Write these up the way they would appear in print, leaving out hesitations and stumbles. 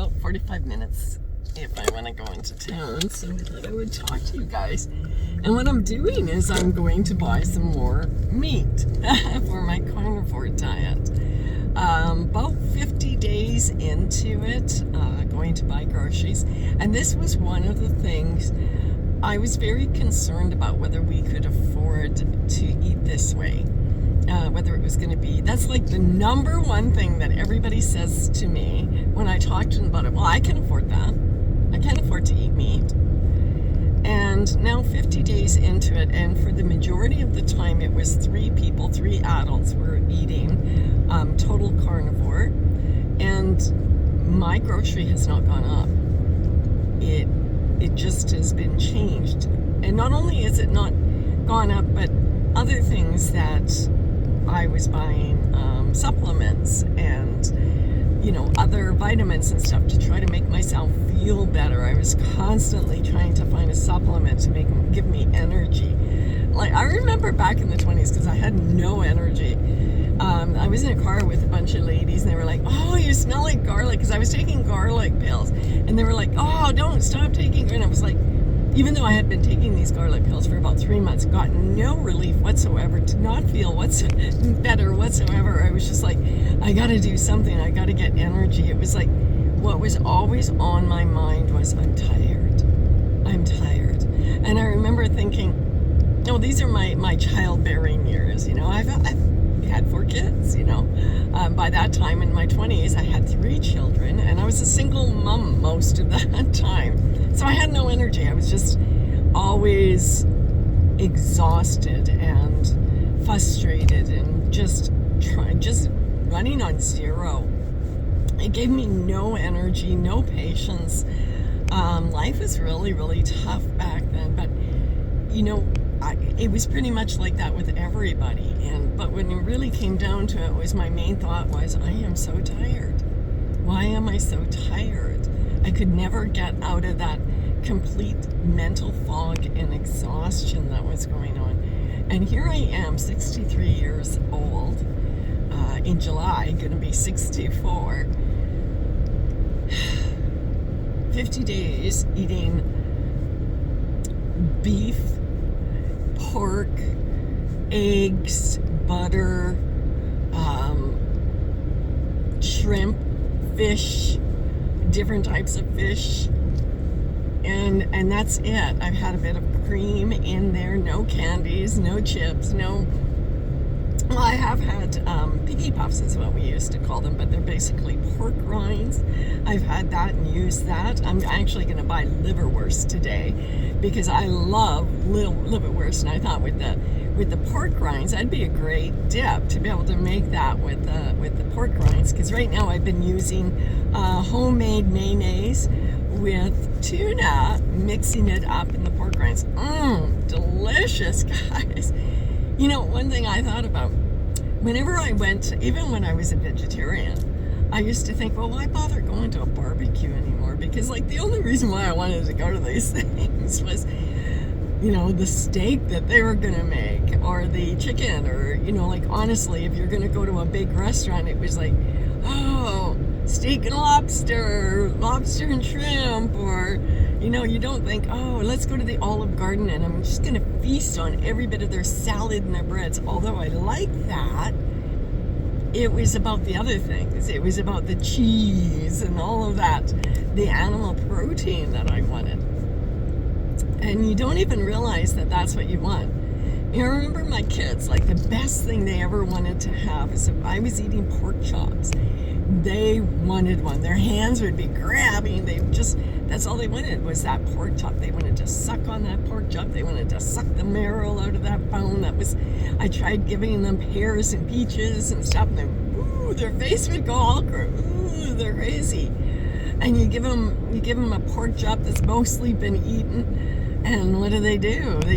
about 45 minutes if I want to go into town, so I thought I would talk to you guys. And what I'm doing is I'm going to buy some more meat for my carnivore diet. About 50 days into it, going to buy groceries. And this was one of the things I was very concerned about, whether we could afford to eat this way. Whether it was going to be, that's like the number one thing that everybody says to me when I talk to them about it. Well, I can afford that. I can't afford to eat meat. And now 50 days into it, and for the majority of the time it was 3 adults were eating total carnivore, and my grocery has not gone up. It just has been changed. And not only is it not gone up, but other things that I was buying, supplements and, other vitamins and stuff to try to make myself feel better. I was constantly trying to find a supplement to give me energy. Like, I remember back in the 20s, because I had no energy. I was in a car with a bunch of ladies, and they were like, "Oh, you smell like garlic," because I was taking garlic pills. And they were like, "Oh, don't stop taking," and I was like, even though I had been taking these garlic pills for about 3 months, got no relief whatsoever, did not feel better whatsoever. I was just like, I got to do something. I got to get energy. It was like, what was always on my mind was, I'm tired. I'm tired. And I remember thinking, oh, these are my childbearing years. I've had 4 kids, By that time in my 20s, I had 3 children, and I was a single mom most of that time. So I had no energy. I was just always exhausted and frustrated and just running on zero. It gave me no energy, no patience. Life was really, really tough back then, but it was pretty much like that with everybody. But when it really came down to it, my main thought was, I am so tired. Why am I so tired? I could never get out of that complete mental fog and exhaustion that was going on. And here I am, 63 years old, in July, going to be 64. 50 days eating beef, pork, eggs, butter, shrimp, fish, different types of fish, and that's it. I've had a bit of cream in there, no candies, no chips, well, I have had piggy puffs is what we used to call them, but they're basically pork rinds. I've had that and used that. I'm actually going to buy liverwurst today because I love liverwurst, and I thought with the pork rinds, that'd be a great dip to be able to make that with the pork rinds. Because right now I've been using homemade mayonnaise with tuna, mixing it up in the pork rinds. Delicious, guys. One thing I thought about, whenever I went, even when I was a vegetarian, I used to think, well, why bother going to a barbecue anymore? Because, the only reason why I wanted to go to these things was, the steak that they were going to make, or the chicken, or, honestly, if you're going to go to a big restaurant, it was like, oh, steak and lobster and shrimp, or, you don't think, oh, let's go to the Olive Garden and I'm just going to feast on every bit of their salad and their breads. Although I like that, it was about the other things. It was about the cheese and all of that, the animal protein that I wanted. And you don't even realize that that's what you want. I remember my kids, the best thing they ever wanted to have is if I was eating pork chops, they wanted one. Their hands would be grabbing. That's all they wanted was that pork chop. They wanted to suck on that pork chop. They wanted to suck the marrow out of that bone. I tried giving them pears and peaches and stuff, and their face would go all they're crazy. And you give them a pork chop that's mostly been eaten, and what do? They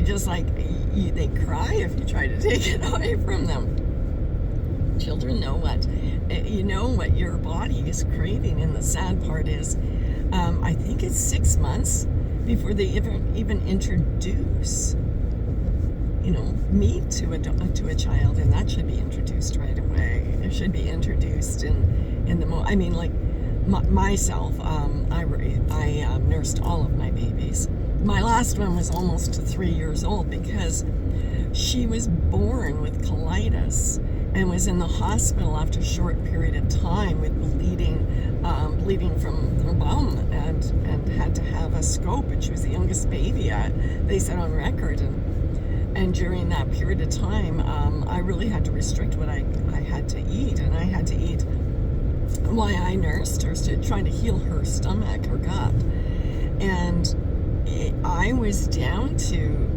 just they cry if you try to take it away from them. Children know what your body is craving, and the sad part is, I think it's 6 months before they even introduce, meat to a child, and that should be introduced right away. It should be introduced in the myself. I nursed all of my babies. My last one was almost 3 years old because she was born with colitis and was in the hospital after a short period of time with bleeding from her bum, and had to have a scope. And she was the youngest baby, they said on record. And during that period of time, I really had to restrict what I had to eat, and I had to eat while I nursed her, to trying to heal her stomach, her gut. And I was down to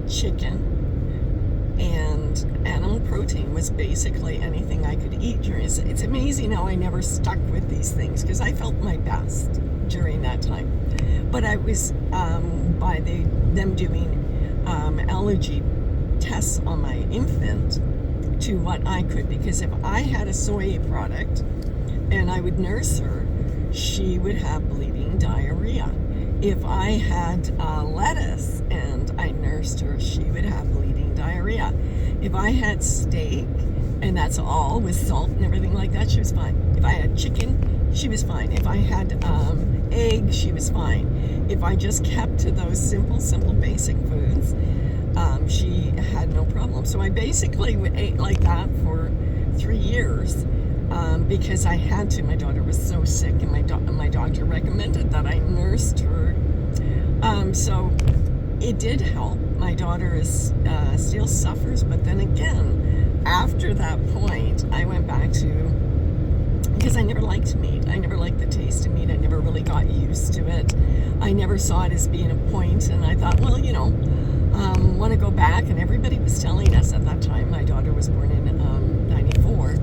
chicken, and animal protein was basically anything I could eat during. It's amazing how I never stuck with these things, because I felt my best during that time. But I was by them doing allergy tests on my infant to what I could, because if I had a soy product and I would nurse her, she would have bleeding diarrhea. If I had lettuce and I nursed her, she would have bleeding diarrhea. If I had steak, and that's all with salt and everything like that, she was fine. If I had chicken, she was fine. If I had egg, she was fine. If I just kept to those simple basic foods, she had no problem. So I basically ate like that for 3 years. Because I had to. My daughter was so sick, and my doctor recommended that I nursed her. So it did help. My daughter still suffers, but then again, after that point, I went back to, because I never liked meat. I never liked the taste of meat. I never really got used to it. I never saw it as being a point, and I thought, well, want to go back. And everybody was telling us at that time. My daughter was born in 94.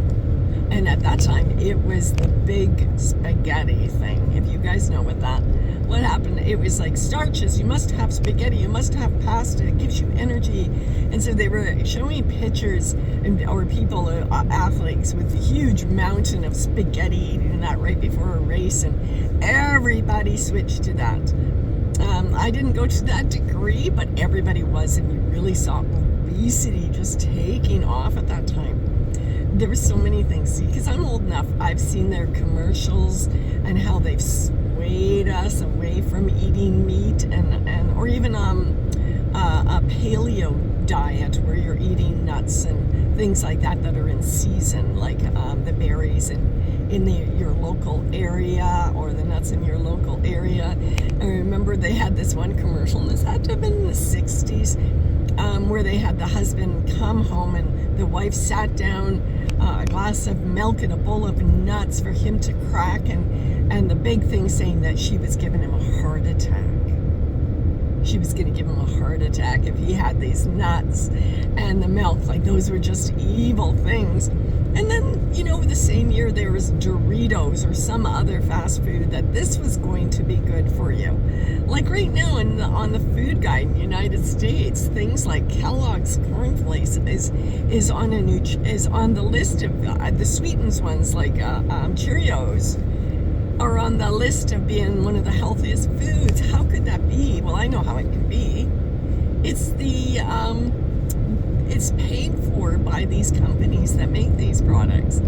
And at that time, it was the big spaghetti thing. If you guys know what happened, it was like starches. You must have spaghetti. You must have pasta. It gives you energy. And so they were showing pictures or people, athletes, with a huge mountain of spaghetti, eating that right before a race. And everybody switched to that. I didn't go to that degree, but everybody was. And you really saw obesity just taking off at that time. There were so many things, because I'm old enough. I've seen their commercials and how they've swayed us away from eating meat, or even a paleo diet where you're eating nuts and things like that are in season, like the berries in your local area, or the nuts in your local area. I remember they had this one commercial, and this had to have been in the 60s, where they had the husband come home and the wife sat down a glass of milk and a bowl of nuts for him to crack, and the big thing saying that she was giving him a heart attack. She was going to give him a heart attack if he had these nuts and the milk. Like, those were just evil things. And then, the same year there was Doritos or some other fast food that this was going to be good for you. Like right now on the food guide in the United States, things like Kellogg's Corn Flakes is on the list of the sweetened ones, like Cheerios, are on the list of being one of the healthiest foods. How could that be? Well, I know how it can be. It's paid for by these companies that make these products.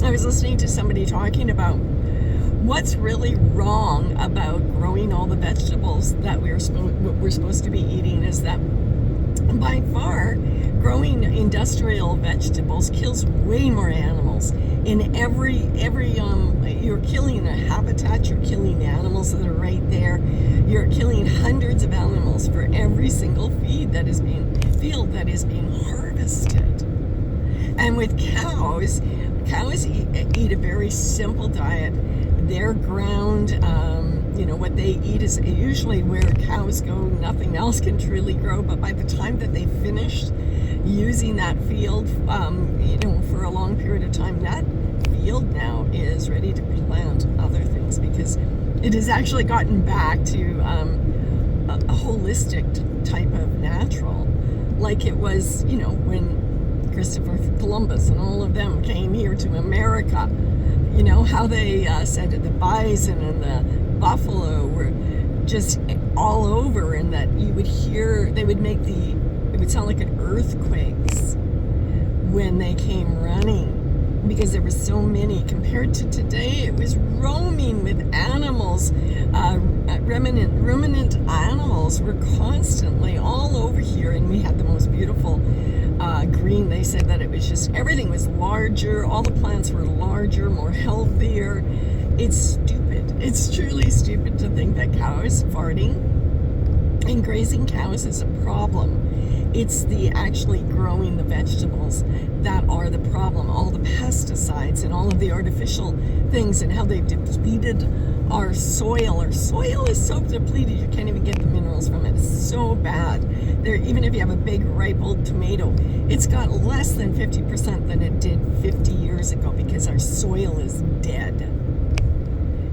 I was listening to somebody talking about what's really wrong about growing all the vegetables that we're supposed to be eating, is that by far growing industrial vegetables kills way more animals. In every you're killing a habitat, you're killing the animals that are right there. You're killing hundreds of animals for every single field that is being harvested. And with cows eat a very simple diet. They're ground, what they eat is usually where cows go, nothing else can truly grow. But by the time that they've finished using that field, for a long period of time, that field now is ready to plant other things, because it has actually gotten back to a holistic type of natural, like it was, when Christopher Columbus and all of them came here to America. How they said the bison and the buffalo were just all over, and that you would hear, it would sound like an earthquakes when they came running because there were so many. Compared to today, it was roaming with animals. Ruminant animals were constantly all over here, and we had the most beautiful green. They said that it was just, everything was larger, all the plants were larger, more healthier. It's stupid. It's truly stupid to think that cows farting and grazing cows is a problem. It's the actually growing the vegetables that are the problem. All the pesticides and all of the artificial things and how they've depleted our soil. Our soil is so depleted you can't even get the minerals from it. It's so bad. Even if you have a big ripe old tomato, it's got less than 50% than it did 50 years ago because our soil is dead.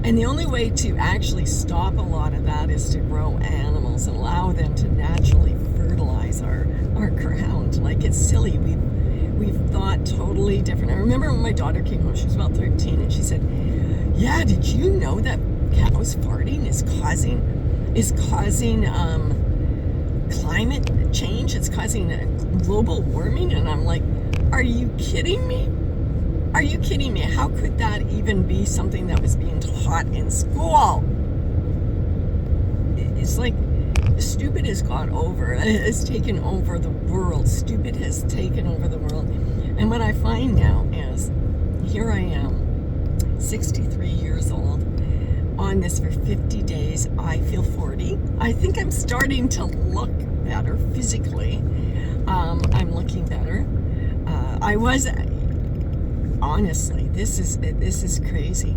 And the only way to actually stop a lot of that is to grow animals and allow them to naturally fertilize our ground. Like, it's silly. We've thought totally different. I remember when my daughter came home, she was about 13, and she said, yeah, did you know that cows farting is causing climate change? It's causing global warming? And I'm like, are you kidding me? Are you kidding me? How could that even be something that was being taught in school? It's like, stupid has got over. It's taken over the world. Stupid has taken over the world. And what I find now is, here I am, 63 years old, on this for 50 days. I feel 40. I think I'm starting to look better physically. I'm looking better. I was... Honestly, this is crazy.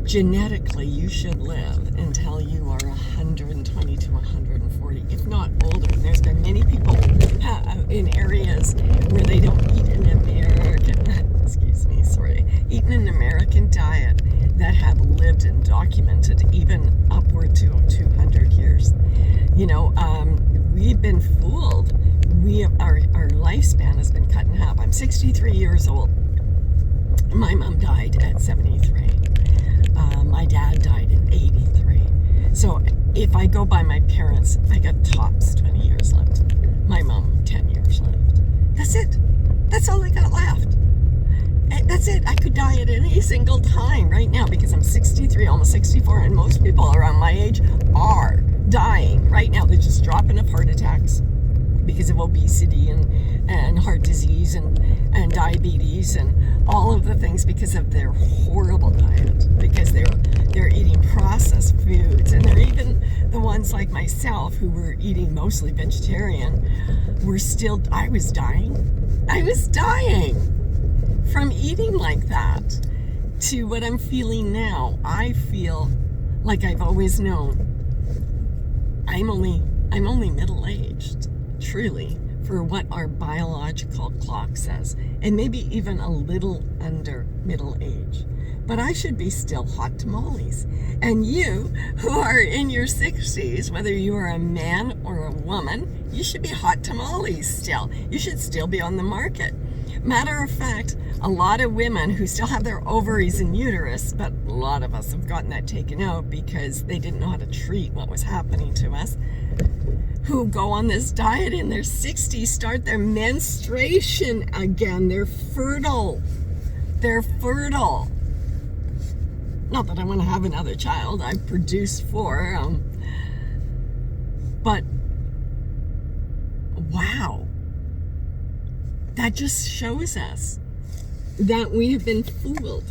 Genetically, you should live until you are 120 to 140, if not older. There's been many people in areas where they don't eat an American diet that have lived and documented even upward to 200 years. You know, we've been fooled. Our lifespan has been cut in half. I'm 63 years old. My mom died at 73. My dad died in 83. So if I go by my parents, I got tops 20 years left. My mom, 10 years left. That's it. That's all I got left. And that's it. I could die at any single time right now because I'm 63, almost 64, and most people around my age are dying right now. They're just dropping of heart attacks because of obesity and heart disease and diabetes and all of the things because of their horrible diet, because they're eating processed foods. And they're even the ones like myself who were eating mostly vegetarian I was dying from eating like that to what I'm feeling now. I feel like I've always known I'm only middle-aged, truly, for what our biological clock says, and maybe even a little under middle age. But I should be still hot tamales. And you, who are in your 60s, whether you are a man or a woman, you should be hot tamales still. You should still be on the market. Matter of fact, a lot of women who still have their ovaries and uterus, but a lot of us have gotten that taken out because they didn't know how to treat what was happening to us, who go on this diet in their 60s, start their menstruation again. They're fertile. Not that I want to have another child. I've produced 4. But, wow. That just shows us that we have been fooled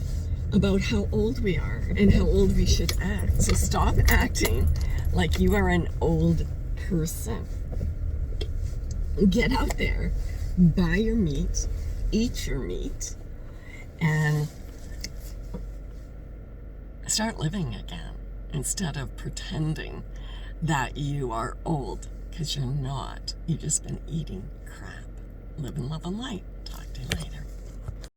about how old we are and how old we should act. So stop acting like you are an old person. Get out there, buy your meat, eat your meat, and start living again instead of pretending that you are old, because you're not. You've just been eating crap. Live and love and light. Talk to you later.